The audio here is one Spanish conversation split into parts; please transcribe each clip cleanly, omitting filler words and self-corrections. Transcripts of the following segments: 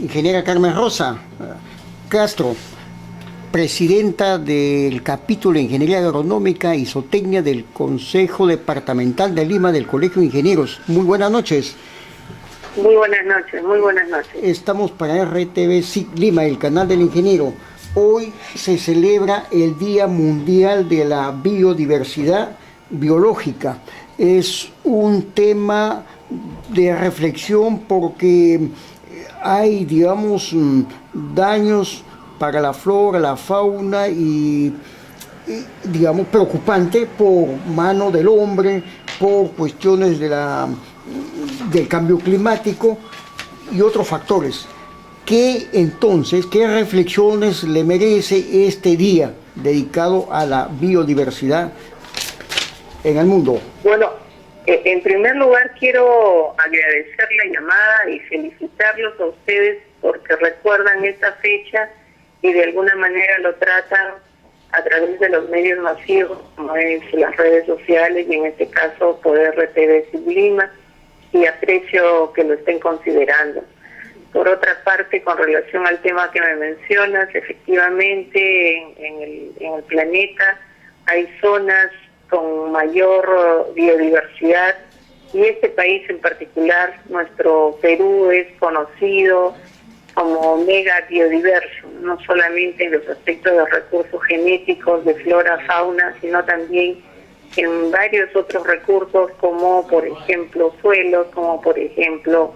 ingeniera Carmen Rosa Castro, presidenta del capítulo de Ingeniería Agronómica y Zootecnia del Consejo Departamental de Lima del Colegio de Ingenieros. Muy buenas noches. Muy buenas noches, muy buenas noches. Estamos para RTV SIC Lima, el canal del ingeniero. Hoy se celebra el Día Mundial de la Biodiversidad Biológica. Es un tema de reflexión porque hay, digamos, daños para la flora, la fauna y digamos, preocupante por mano del hombre, por cuestiones del cambio climático y otros factores. ¿Qué reflexiones le merece este día dedicado a la biodiversidad en el mundo? Bueno, en primer lugar quiero agradecer la llamada y felicitarlos a ustedes porque recuerdan esta fecha y de alguna manera lo tratan a través de los medios masivos, como es las redes sociales y en este caso Poder RTV SIC Lima, y aprecio que lo estén considerando. Por otra parte, con relación al tema que me mencionas, efectivamente en el planeta hay zonas con mayor biodiversidad y este país en particular, nuestro Perú, es conocido como mega biodiverso, no solamente en los aspectos de recursos genéticos, de flora, fauna, sino también en varios otros recursos como por ejemplo suelos, como por ejemplo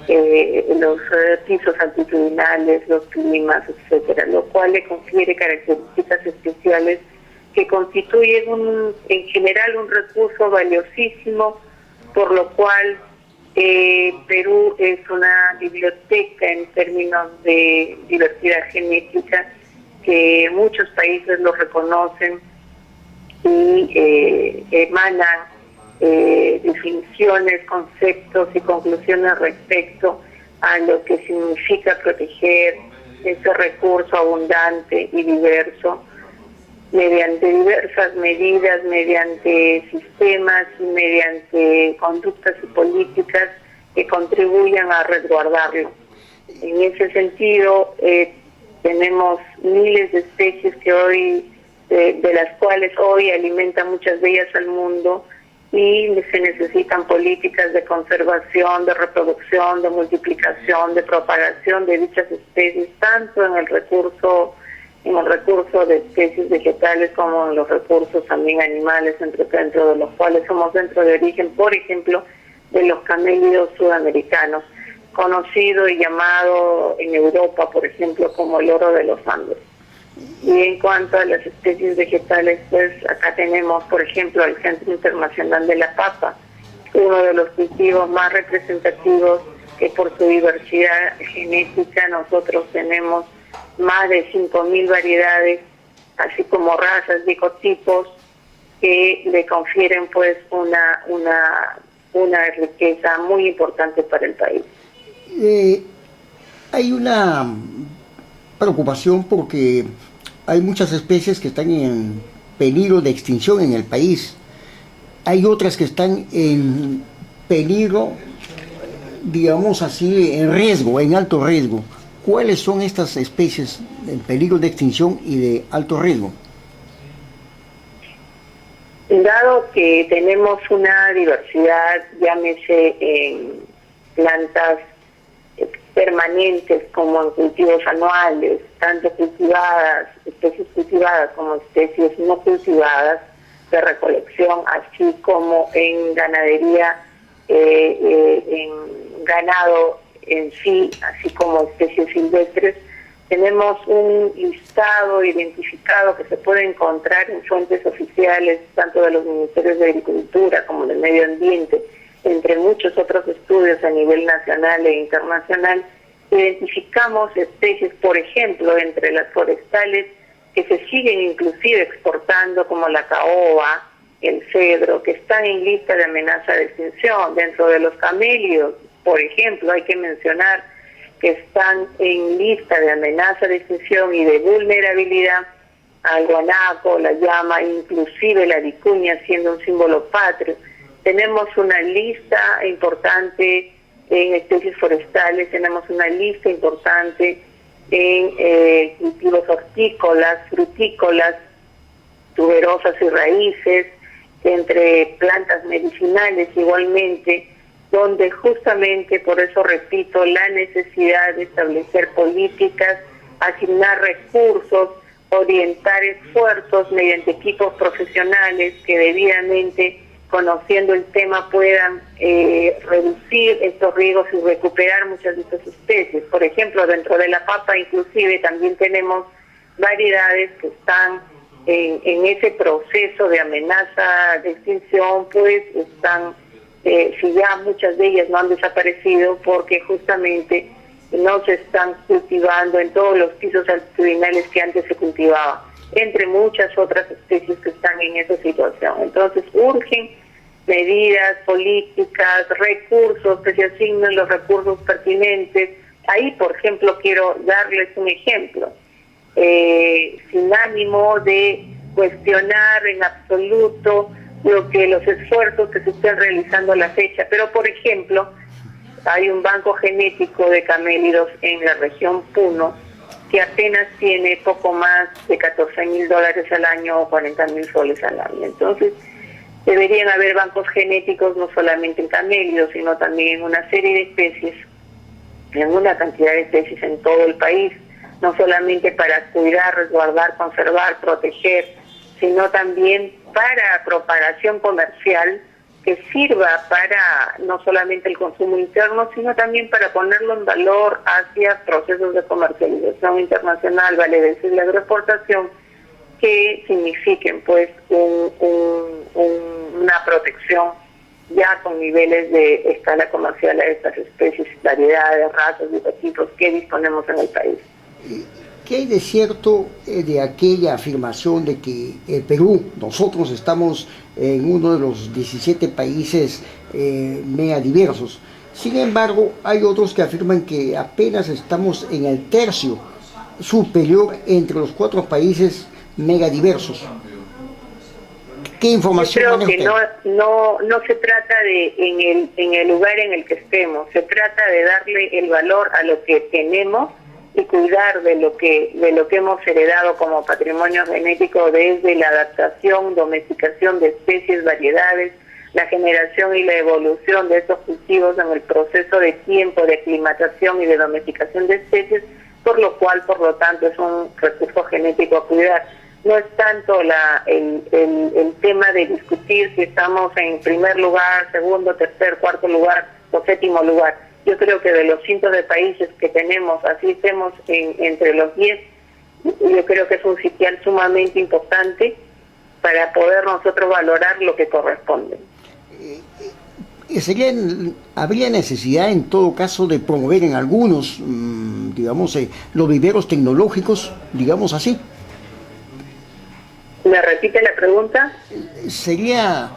los pisos altitudinales, los climas, etcétera, lo cual le confiere características especiales que constituyen en general un recurso valiosísimo, por lo cual Perú es una biblioteca en términos de diversidad genética que muchos países lo reconocen y emanan definiciones, conceptos y conclusiones respecto a lo que significa proteger ese recurso abundante y diverso mediante diversas medidas, mediante sistemas y mediante conductas y políticas que contribuyan a resguardarlo. En ese sentido, tenemos miles de especies que hoy, de las cuales hoy alimentan muchas de ellas al mundo, y se necesitan políticas de conservación, de reproducción, de multiplicación, de propagación de dichas especies, tanto en el recurso de especies vegetales como en los recursos también animales, dentro de los cuales somos centro de origen, por ejemplo, de los camélidos sudamericanos, conocido y llamado en Europa, por ejemplo, como el oro de los Andes. Y en cuanto a las especies vegetales, pues acá tenemos, por ejemplo, el Centro Internacional de la Papa, uno de los cultivos más representativos que por su diversidad genética nosotros tenemos más de 5.000 variedades, así como razas y ecotipos que le confieren pues una riqueza muy importante para el país. Hay una preocupación porque hay muchas especies que están en peligro de extinción en el país. Hay otras que están en peligro, digamos así, en riesgo, en alto riesgo. ¿Cuáles son estas especies en peligro de extinción y de alto riesgo? Dado que tenemos una diversidad, llámese en plantas permanentes como en cultivos anuales, tanto cultivadas, especies cultivadas como especies no cultivadas de recolección, así como en ganadería, en ganado en sí, así como especies silvestres, tenemos un listado identificado que se puede encontrar en fuentes oficiales, tanto de los Ministerios de Agricultura como del Medio Ambiente, entre muchos otros estudios a nivel nacional e internacional. Identificamos especies, por ejemplo, entre las forestales, que se siguen inclusive exportando, como la caoba, el cedro, que están en lista de amenaza de extinción. Dentro de los camélidos, por ejemplo, hay que mencionar que están en lista de amenaza de extinción y de vulnerabilidad al guanaco, la llama, inclusive la vicuña siendo un símbolo patrio. Tenemos una lista importante en especies forestales, tenemos una lista importante en cultivos hortícolas, frutícolas, tuberosas y raíces, entre plantas medicinales igualmente, donde justamente, por eso repito, la necesidad de establecer políticas, asignar recursos, orientar esfuerzos mediante equipos profesionales que debidamente, conociendo el tema, puedan reducir estos riesgos y recuperar muchas de estas especies. Por ejemplo, dentro de la papa inclusive también tenemos variedades que están en ese proceso de amenaza de extinción, pues están, si ya muchas de ellas no han desaparecido, porque justamente no se están cultivando en todos los pisos altitudinales que antes se cultivaba, entre muchas otras especies que están en esa situación. Entonces urgen medidas políticas, recursos, que se asignen los recursos pertinentes. Ahí, por ejemplo, quiero darles un ejemplo, sin ánimo de cuestionar en absoluto los esfuerzos que se están realizando a la fecha, pero por ejemplo, hay un banco genético de camélidos en la región Puno que apenas tiene poco más de $14,000 al año o 40,000 soles al año. Entonces, deberían haber bancos genéticos no solamente en camélidos, sino también en una serie de especies, en una cantidad de especies en todo el país, no solamente para cuidar, resguardar, conservar, proteger, sino también para propagación comercial, que sirva para no solamente el consumo interno, sino también para ponerlo en valor hacia procesos de comercialización internacional, vale decir la agroexportación, que signifiquen pues una protección ya con niveles de escala comercial a estas especies, variedades, razas, biotipo que disponemos en el país. ¿Qué hay de cierto de aquella afirmación de que Perú, nosotros estamos en uno de los 17 países mega diversos? Sin embargo, hay otros que afirman que apenas estamos en el tercio superior entre los 4 países mega diversos. ¿Qué información? Yo creo que no se trata de en el lugar en el que estemos, se trata de darle el valor a lo que tenemos y cuidar de lo que hemos heredado como patrimonio genético, desde la adaptación, domesticación de especies, variedades, la generación y la evolución de estos cultivos en el proceso de tiempo de aclimatación y de domesticación de especies, por lo tanto es un recurso genético a cuidar. No es tanto el tema de discutir si estamos en primer lugar, segundo, tercer, cuarto lugar o séptimo lugar. Yo creo que de los cientos de países que tenemos, así estemos entre los 10, yo creo que es un sitial sumamente importante para poder nosotros valorar lo que corresponde. ¿Habría necesidad en todo caso de promover en algunos, digamos, los viveros tecnológicos, digamos así? ¿Me repite la pregunta? ¿Sería,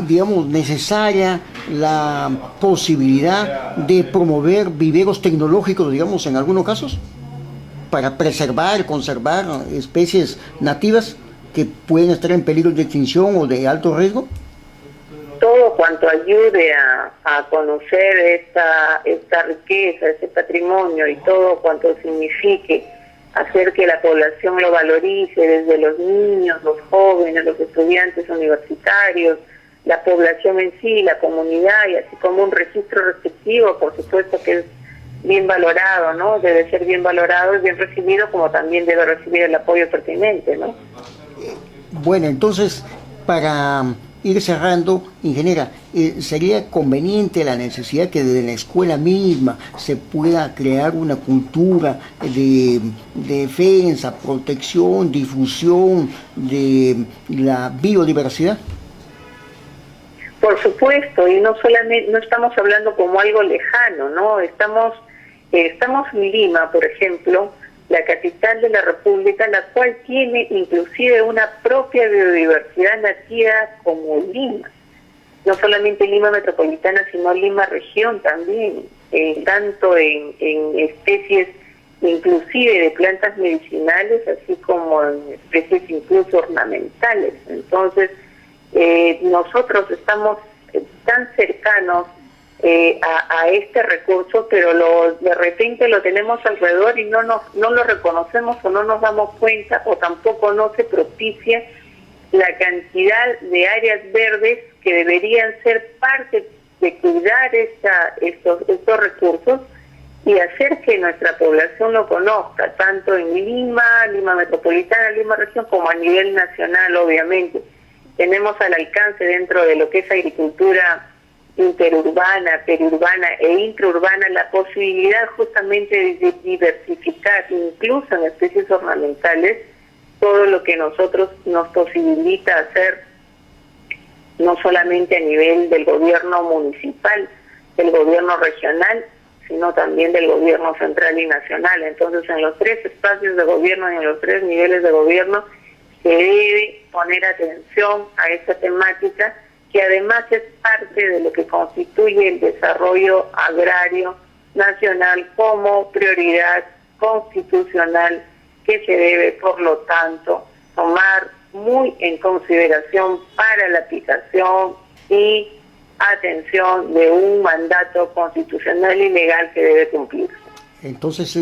digamos, necesaria la posibilidad de promover viveros tecnológicos, digamos, en algunos casos, para preservar, conservar especies nativas que pueden estar en peligro de extinción o de alto riesgo? Todo cuanto ayude a conocer esta riqueza, este patrimonio, y todo cuanto signifique hacer que la población lo valorice, desde los niños, los jóvenes, los estudiantes universitarios, la población en sí, la comunidad, y así como un registro respectivo, por supuesto que es bien valorado, ¿no? Debe ser bien valorado y bien recibido, como también debe recibir el apoyo pertinente, ¿no? Bueno, entonces, para ir cerrando, ingeniera, ¿sería conveniente la necesidad que desde la escuela misma se pueda crear una cultura de defensa, protección, difusión de la biodiversidad? Por supuesto, y no estamos hablando como algo lejano, ¿no? Estamos en Lima, por ejemplo, la capital de la República, la cual tiene inclusive una propia biodiversidad nativa como Lima. No solamente Lima metropolitana, sino Lima región también, tanto en especies inclusive de plantas medicinales, así como en especies incluso ornamentales. Entonces, nosotros estamos tan cercanos a este recurso, pero de repente lo tenemos alrededor y no lo reconocemos o no nos damos cuenta, o tampoco no se propicia la cantidad de áreas verdes que deberían ser parte de cuidar estos recursos y hacer que nuestra población lo conozca, tanto en Lima metropolitana, Lima región, como a nivel nacional, obviamente. Tenemos al alcance dentro de lo que es agricultura interurbana, periurbana e intraurbana la posibilidad justamente de diversificar, incluso en especies ornamentales, todo lo que nosotros nos posibilita hacer, no solamente a nivel del gobierno municipal, del gobierno regional, sino también del gobierno central y nacional. Entonces, en los 3 espacios de gobierno y en los 3 niveles de gobierno se debe poner atención a esta temática, que además es parte de lo que constituye el desarrollo agrario nacional como prioridad constitucional, que se debe, por lo tanto, tomar muy en consideración para la aplicación y atención de un mandato constitucional y legal que debe cumplirse. Entonces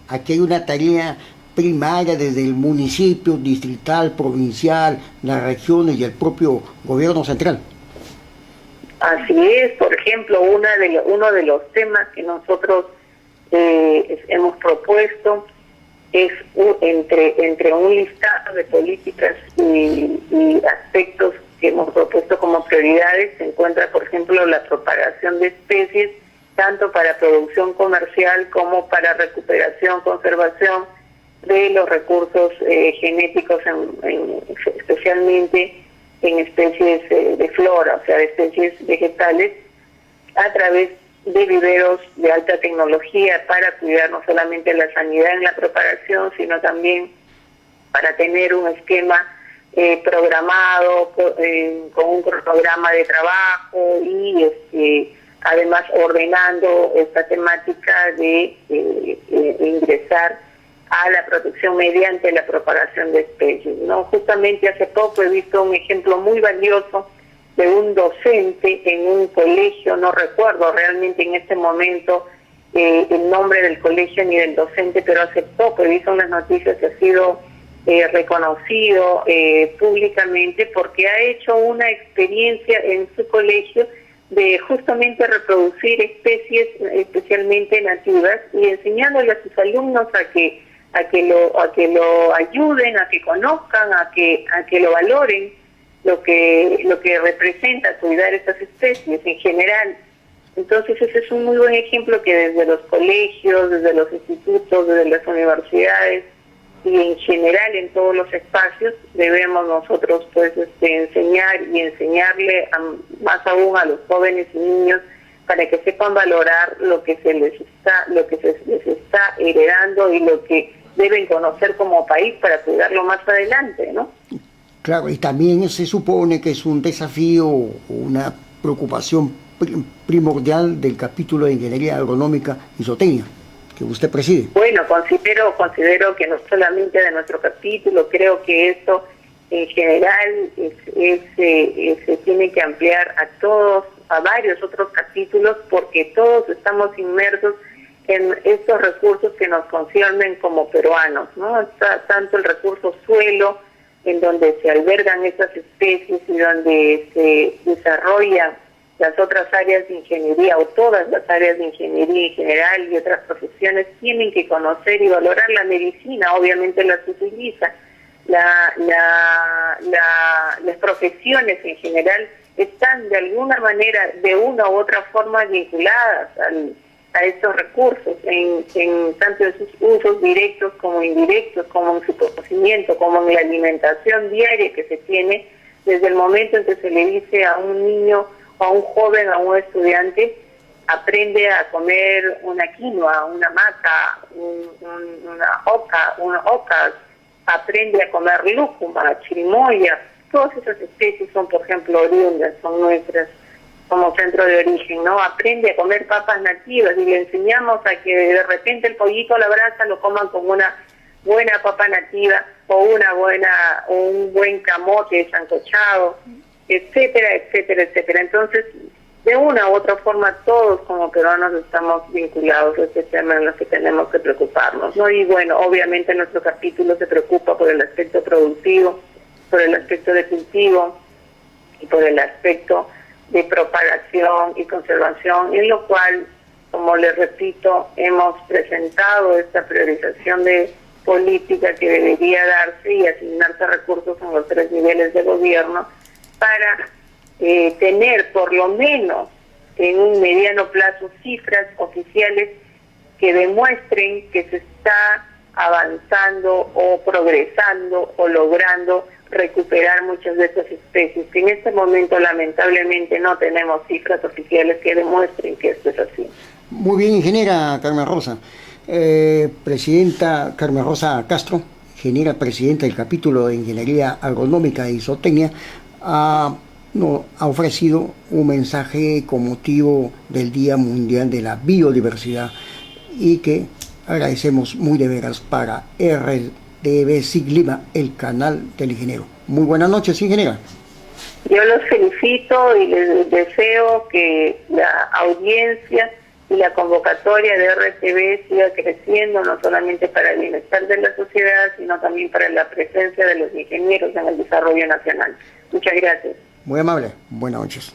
aquí hay una tarea primaria desde el municipio, distrital, provincial, las regiones y el propio gobierno central. Así es. Por ejemplo, uno de los temas que nosotros hemos propuesto es entre un listado de políticas y aspectos que hemos propuesto como prioridades. Se encuentra, por ejemplo, la propagación de especies, tanto para producción comercial como para recuperación, conservación de los recursos genéticos, especialmente en especies de flora, o sea, de especies vegetales, a través de viveros de alta tecnología para cuidar no solamente la sanidad en la propagación, sino también para tener un esquema programado con un cronograma de trabajo y además ordenando esta temática de ingresar a la protección mediante la propagación de especies, ¿no? Justamente hace poco he visto un ejemplo muy valioso de un docente en un colegio, no recuerdo realmente en este momento el nombre del colegio ni del docente, pero hace poco he visto unas noticias que ha sido reconocido públicamente porque ha hecho una experiencia en su colegio de justamente reproducir especies especialmente nativas y enseñándole a sus alumnos a que lo ayuden, a que conozcan, a que lo valoren, lo que representa cuidar estas especies en general. Entonces ese es un muy buen ejemplo que desde los colegios, desde los institutos, desde las universidades y en general en todos los espacios debemos nosotros pues enseñar y enseñarle más aún a los jóvenes y niños para que sepan valorar lo que se les está heredando y lo que deben conocer como país para cuidarlo más adelante, ¿no? Claro, y también se supone que es un desafío, una preocupación primordial del capítulo de Ingeniería Agronómica y Zootecnia, que usted preside. Bueno, considero que no solamente de nuestro capítulo, creo que esto en general se tiene que ampliar a varios otros capítulos, porque todos estamos inmersos en estos recursos que nos conciernen como peruanos, ¿no? Está tanto el recurso suelo, en donde se albergan estas especies y donde se desarrollan las otras áreas de ingeniería, o todas las áreas de ingeniería en general y otras profesiones tienen que conocer y valorar la medicina, obviamente las utiliza, las profesiones en general están de alguna manera, de una u otra forma vinculadas a estos recursos, tanto en sus usos directos como indirectos, como en su conocimiento, como en la alimentación diaria que se tiene, desde el momento en que se le dice a un niño, a un joven, a un estudiante, aprende a comer una quinoa, una maca, una oca, aprende a comer lúcuma, chirimoya. Todas esas especies son, por ejemplo, oriundas, son nuestras como centro de origen, ¿no? Aprende a comer papas nativas y le enseñamos a que de repente el pollito a la brasa lo coman con una buena papa nativa o un buen camote sancochado, etcétera, etcétera, etcétera. Entonces, de una u otra forma todos como peruanos estamos vinculados a este tema en los que tenemos que preocuparnos, ¿no? Y bueno, obviamente nuestro capítulo se preocupa por el aspecto productivo, por el aspecto de cultivo y por el aspecto de propagación y conservación, en lo cual, como les repito, hemos presentado esta priorización de política que debería darse y asignarse recursos en los 3 niveles de gobierno para tener por lo menos en un mediano plazo cifras oficiales que demuestren que se está avanzando o progresando o logrando recuperar muchas de estas especies, que en este momento lamentablemente no tenemos cifras oficiales que demuestren que esto es así. Muy bien, ingeniera Carmen Rosa. Presidenta Carmen Rosa Castro, ingeniera presidenta del capítulo de Ingeniería Agronómica y Zootecnia, ha ofrecido un mensaje con motivo del Día Mundial de la Biodiversidad y que agradecemos muy de veras para RTV SIC Lima, el canal del ingeniero. Muy buenas noches, ingeniera. Yo los felicito y les deseo que la audiencia y la convocatoria de RTV siga creciendo, no solamente para el bienestar de la sociedad, sino también para la presencia de los ingenieros en el desarrollo nacional. Muchas gracias. Muy amable. Buenas noches.